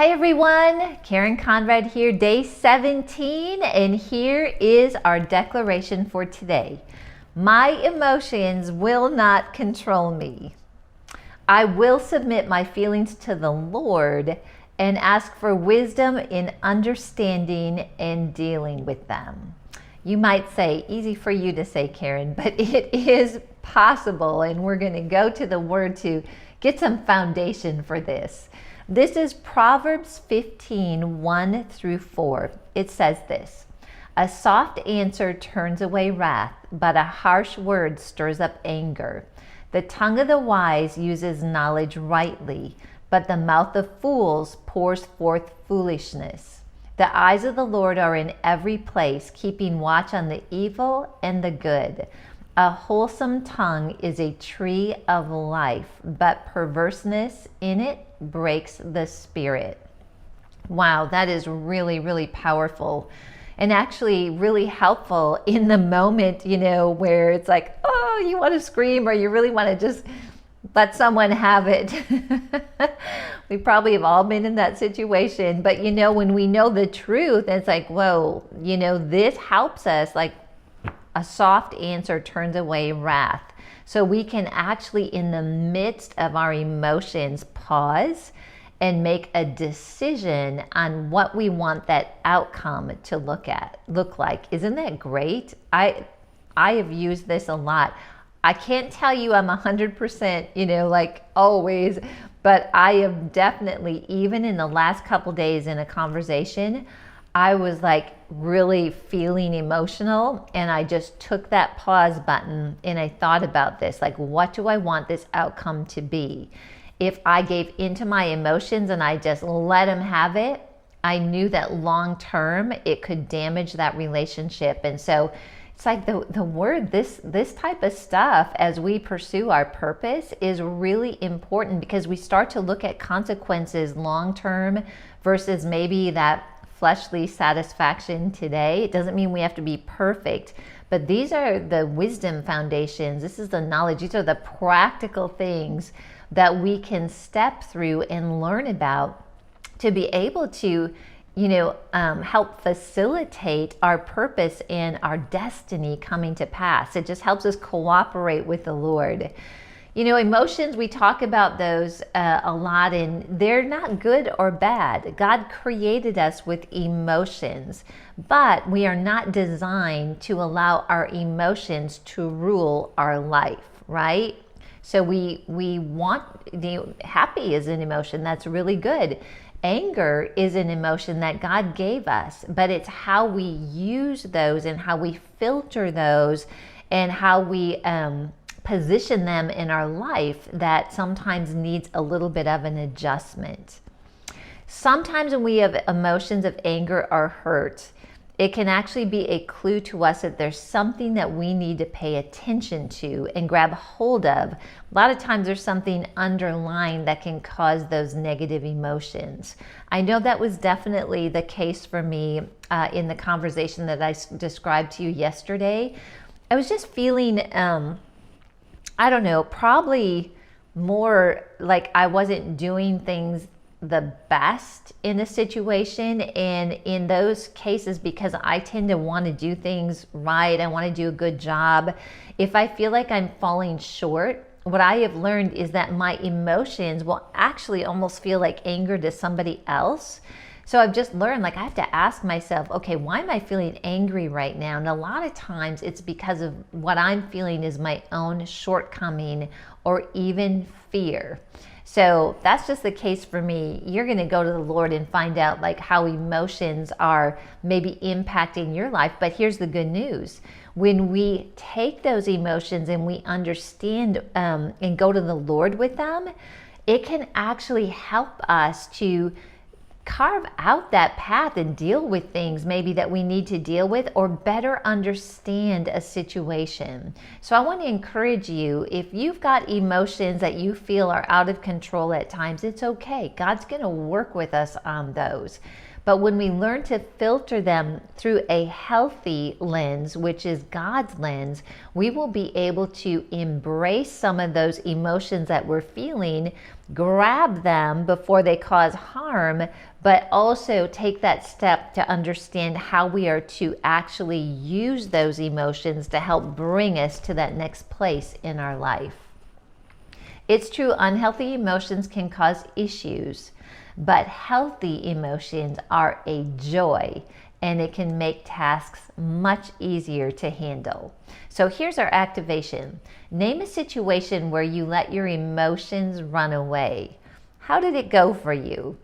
Hi everyone, Karen Conrad here, day 17, and here is our declaration for today. My emotions will not control me. I will submit my feelings to the Lord and ask for wisdom in understanding and dealing with them. You might say, easy for you to say, Karen, but it is possible, and we're going to go to the Word to get some foundation for this. This is Proverbs 15, 1 through 4. It says this: a soft answer turns away wrath, but a harsh word stirs up anger. The tongue of the wise uses knowledge rightly, but the mouth of fools pours forth foolishness. The eyes of the Lord are in every place, keeping watch on the evil and the good. A wholesome tongue is a tree of life, but perverseness in it breaks the spirit. Wow, that is really, really powerful and actually really helpful in the moment, where it's like, oh, you want to scream or you really want to just let someone have it. We probably have all been in that situation, but when we know the truth, it's like, whoa, this helps us. Like, a soft answer turns away wrath. So we can actually, in the midst of our emotions, pause and make a decision on what we want that outcome to look like. Isn't that great? I have used this a lot. I can't tell you I'm 100%, like always, but I have definitely, even in the last couple days in a conversation, I was like really feeling emotional, and I just took that pause button and I thought about this, like, what do I want this outcome to be? If I gave into my emotions and I just let them have it, I knew that long term it could damage that relationship. And so it's like the word, this type of stuff as we pursue our purpose is really important, because we start to look at consequences long term versus maybe that fleshly satisfaction today. It doesn't mean we have to be perfect, but these are the wisdom foundations. This is the knowledge. These are the practical things that we can step through and learn about to be able to, help facilitate our purpose and our destiny coming to pass. It just helps us cooperate with the Lord. Emotions, we talk about those a lot, and they're not good or bad. God created us with emotions, but we are not designed to allow our emotions to rule our life, right? So we want, happy is an emotion, that's really good. Anger is an emotion that God gave us, but it's how we use those and how we filter those and how we position them in our life that sometimes needs a little bit of an adjustment. Sometimes when we have emotions of anger or hurt, it can actually be a clue to us that there's something that we need to pay attention to and grab hold of. A lot of times there's something underlying that can cause those negative emotions. I know that was definitely the case for me in the conversation that I described to you yesterday. I was just feeling I don't know, probably more like I wasn't doing things the best in a situation. And in those cases, because I tend to want to do things right, I want to do a good job. If I feel like I'm falling short, what I have learned is that my emotions will actually almost feel like anger to somebody else. So I've just learned, like, I have to ask myself, okay, why am I feeling angry right now? And a lot of times it's because of what I'm feeling is my own shortcoming or even fear. So that's just the case for me. You're going to go to the Lord and find out like how emotions are maybe impacting your life. But here's the good news. When we take those emotions and we understand and go to the Lord with them, it can actually help us to carve out that path and deal with things maybe that we need to deal with, or better understand a situation. So I want to encourage you, if you've got emotions that you feel are out of control at times, it's okay. God's going to work with us on those. But when we learn to filter them through a healthy lens, which is God's lens, we will be able to embrace some of those emotions that we're feeling, grab them before they cause harm, but also take that step to understand how we are to actually use those emotions to help bring us to that next place in our life. It's true, unhealthy emotions can cause issues, but healthy emotions are a joy, and it can make tasks much easier to handle. So here's our activation. Name a situation where you let your emotions run away. How did it go for you?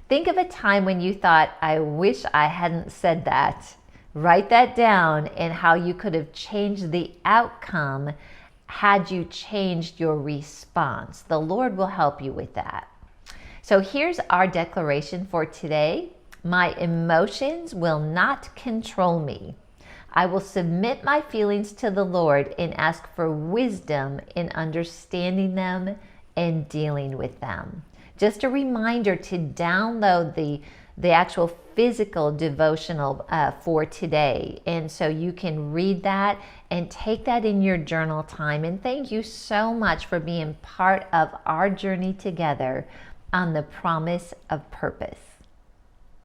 Think of a time when you thought, I wish I hadn't said that. Write that down and how you could have changed the outcome had you changed your response. The Lord will help you with that. So here's our declaration for today. My emotions will not control me. I will submit my feelings to the Lord and ask for wisdom in understanding them and dealing with them. Just a reminder to download the actual physical devotional for today. And so you can read that and take that in your journal time. And thank you so much for being part of our journey together on the promise of purpose.